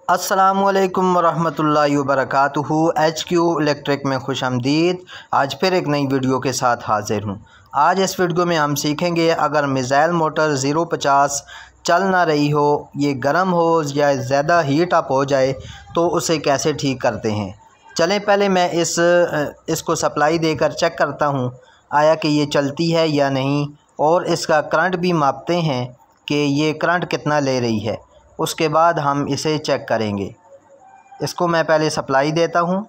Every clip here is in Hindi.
अस्सलामुअलैकुम वरहमतुल्लाहि वबरकातुहू। HQ इलेक्ट्रिक में खुशामदीद। आज फिर एक नई वीडियो के साथ हाज़िर हूँ। आज इस वीडियो में हम सीखेंगे अगर मिसाइल मोटर 050 चल ना रही हो, ये गर्म हो या ज़्यादा हीट अप हो जाए तो उसे कैसे ठीक करते हैं। चलें पहले मैं इसको सप्लाई देकर चेक करता हूँ आया कि ये चलती है या नहीं, और इसका करंट भी मापते हैं कि ये करंट कितना ले रही है। उसके बाद हम इसे चेक करेंगे। इसको मैं पहले सप्लाई देता हूँ।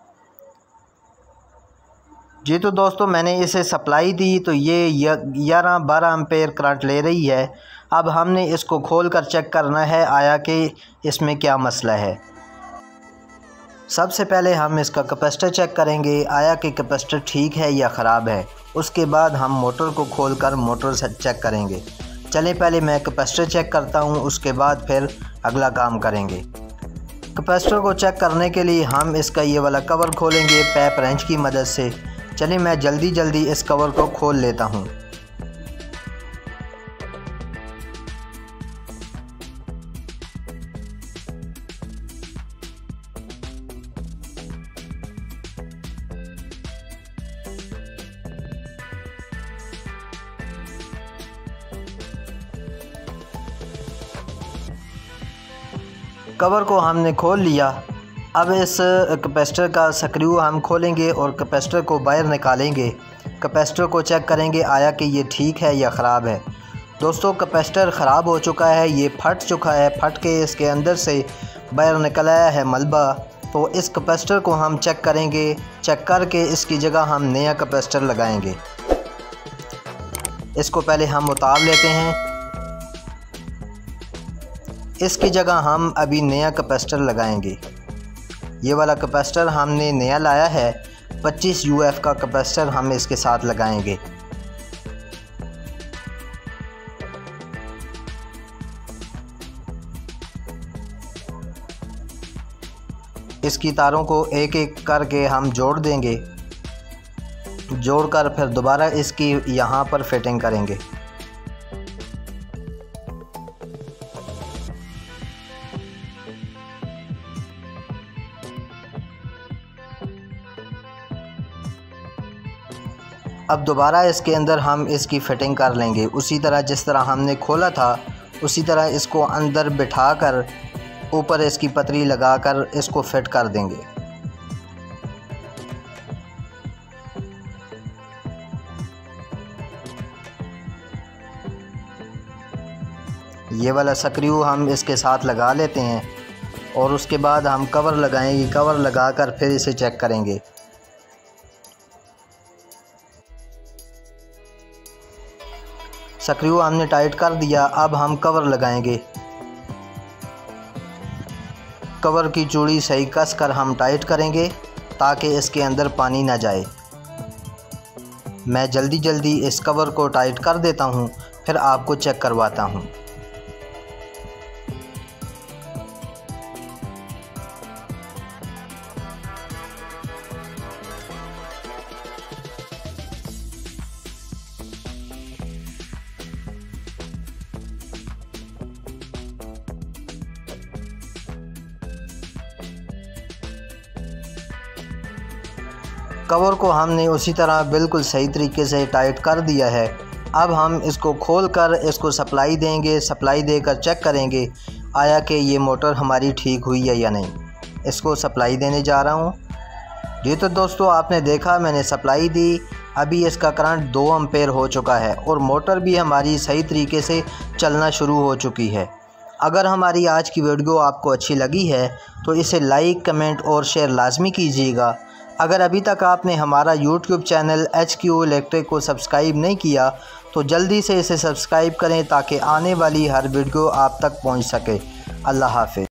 जी तो दोस्तों, मैंने इसे सप्लाई दी तो ये 11-12 एम्पेयर करंट ले रही है। अब हमने इसको खोल कर चेक करना है आया कि इसमें क्या मसला है। सबसे पहले हम इसका कैपेसिटर चेक करेंगे आया कि कैपेसिटर ठीक है या ख़राब है। उसके बाद हम मोटर को खोलकर मोटर से चेक करेंगे। चलें पहले मैं कैपेसिटर चेक करता हूं, उसके बाद फिर अगला काम करेंगे। कैपेसिटर को चेक करने के लिए हम इसका ये वाला कवर खोलेंगे पैप रेंच की मदद से। चलिए मैं जल्दी इस कवर को खोल लेता हूं। कवर को हमने खोल लिया। अब इस कैपेसिटर का स्क्रू हम खोलेंगे और कैपेसिटर को बाहर निकालेंगे। कैपेसिटर को चेक करेंगे आया कि ये ठीक है या ख़राब है। दोस्तों, कैपेसिटर ख़राब हो चुका है, ये फट चुका है, फट के इसके अंदर से बाहर निकल आया है मलबा। तो इस कैपेसिटर को हम चेक करेंगे। चेक करके इसकी जगह हम नया कैपेसिटर लगाएंगे। इसको पहले हम उतार लेते हैं। इसकी जगह हम अभी नया कैपेसिटर लगाएंगे। ये वाला कैपेसिटर हमने नया लाया है, 25 UF का कैपेसिटर हम इसके साथ लगाएंगे। इसकी तारों को एक एक करके हम जोड़ देंगे। जोड़कर फिर दोबारा इसकी यहाँ पर फिटिंग करेंगे। अब दोबारा इसके अंदर हम इसकी फ़िटिंग कर लेंगे। उसी तरह जिस तरह हमने खोला था उसी तरह इसको अंदर बिठाकर ऊपर इसकी पतरी लगाकर इसको फिट कर देंगे। ये वाला स्क्रू हम इसके साथ लगा लेते हैं और उसके बाद हम कवर लगाएंगे। कवर लगाकर फिर इसे चेक करेंगे। स्क्रू हमने टाइट कर दिया। अब हम कवर लगाएंगे। कवर की चूड़ी सही कस कर हम टाइट करेंगे ताकि इसके अंदर पानी ना जाए। मैं जल्दी इस कवर को टाइट कर देता हूँ, फिर आपको चेक करवाता हूँ। कवर को हमने उसी तरह बिल्कुल सही तरीके से टाइट कर दिया है। अब हम इसको खोलकर इसको सप्लाई देंगे। सप्लाई देकर चेक करेंगे आया कि ये मोटर हमारी ठीक हुई है या नहीं। इसको सप्लाई देने जा रहा हूँ। ये तो दोस्तों आपने देखा मैंने सप्लाई दी। अभी इसका करंट 2 एम्पेयर हो चुका है और मोटर भी हमारी सही तरीके से चलना शुरू हो चुकी है। अगर हमारी आज की वीडियो आपको अच्छी लगी है तो इसे लाइक, कमेंट और शेयर लाजमी कीजिएगा। अगर अभी तक आपने हमारा YouTube चैनल HQ इलेक्ट्रिक को सब्सक्राइब नहीं किया तो जल्दी से इसे सब्सक्राइब करें ताकि आने वाली हर वीडियो आप तक पहुंच सके। अल्लाह हाफ़िज़।